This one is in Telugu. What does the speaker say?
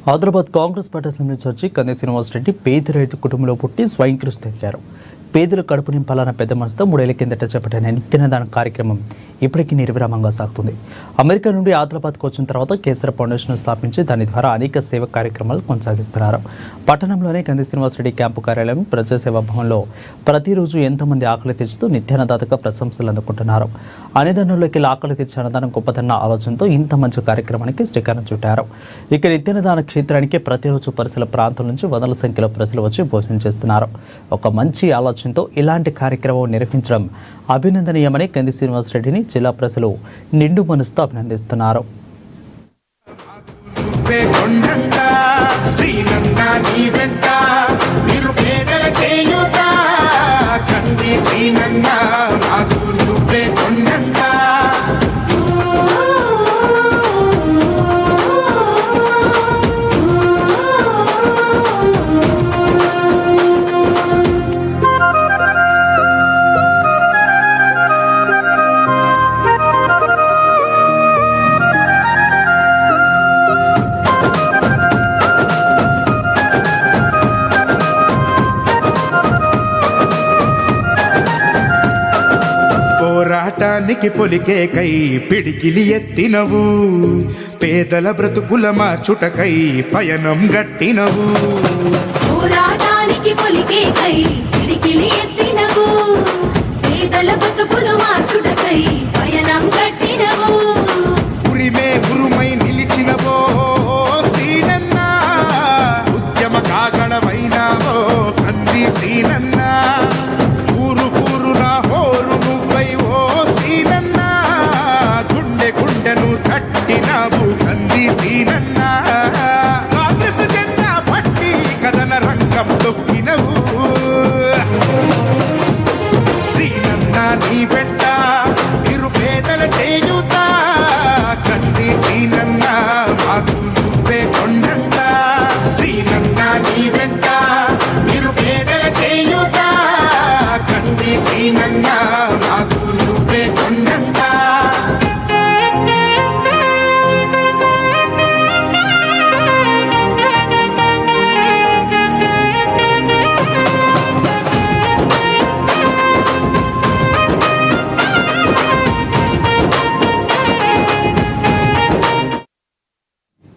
Hyderabad Congress party assembly church కంది శ్రీనివాసరెడ్డి పేద రైతు కుటుంబంలో పుట్టి స్వయంకృషి తెచ్చారు. పేదల కడుపు నింపాలన్న పెద్ద మనసుతో 3 ఏళ్ల కిందట చేపట్టిన నిత్యాన్నదాన కార్యక్రమం ఇప్పటికీ నిర్విరామంగా సాగుతుంది. అమెరికా నుండి హైదరాబాద్కు వచ్చిన తర్వాత కేసర ఫౌండేషన్ స్థాపించి దాని ద్వారా అనేక సేవా కార్యక్రమాలు కొనసాగిస్తున్నారు. పట్టణంలోనే కంది శ్రీనివాసరెడ్డి క్యాంపు కార్యాలయం ప్రజాసేవా భవన్లో ప్రతిరోజు ఎంతోమంది ఆకలి తీర్చుతూ నిత్యాన్నదాతగా ప్రశంసలు అందుకుంటున్నారు. అన్నదానంలోకి ఆకలి తీర్చే అన్నదానం గొప్పదన్న ఆలోచనతో ఇంత మంచి కార్యక్రమానికి శ్రీకారం చుట్టారు. ఇక నిత్యాన్నదాన క్షేత్రానికి ప్రతిరోజు పరిసర ప్రాంతాల నుంచి వందల సంఖ్యలో ప్రజలు వచ్చి భోజనం చేస్తున్నారు. ఒక మంచి ఆలోచనతో ఇలాంటి కార్యక్రమం నిర్వహించడం అభినందనీయమని కంది శ్రీనివాసరెడ్డిని జిల్లా ప్రజలు నిండు మనసుతో అభినందిస్తున్నారు. పోరాటానికి పొలికే కై పిడికిలి ఎత్తినవు, పేదల బ్రతుకుల మార్చుటకై పయనం గట్టినవు. పోరాటానికి పొలికే కై పిడికిలి ఎత్తినవు, పేదల బ్రతుకులు మార్చుటకై పయనం గట్టినవు. ఉరిమే ఉరుమై నిలిచినవో సీనన్నా, ఉద్యమ కాగణమైనావో కంది సీనన్నా. ఊరు ఊరున హోరు నువ్వై ఓ సీనన్నా, గుండె గుండెను తట్టినావు కంది సీనన్నా. కాంగ్రెస్ జెండా పట్టి కథన రంగం తొక్కినవు. సీనన్నా నీ వెంట నిరుపేదల చేయుత, కంది సీనన్నా మాకు నువ్వే కొండంత. సీనన్నా నీ వెంట నిరుపేదల చేయుత, కంది సీనన్నా మాకు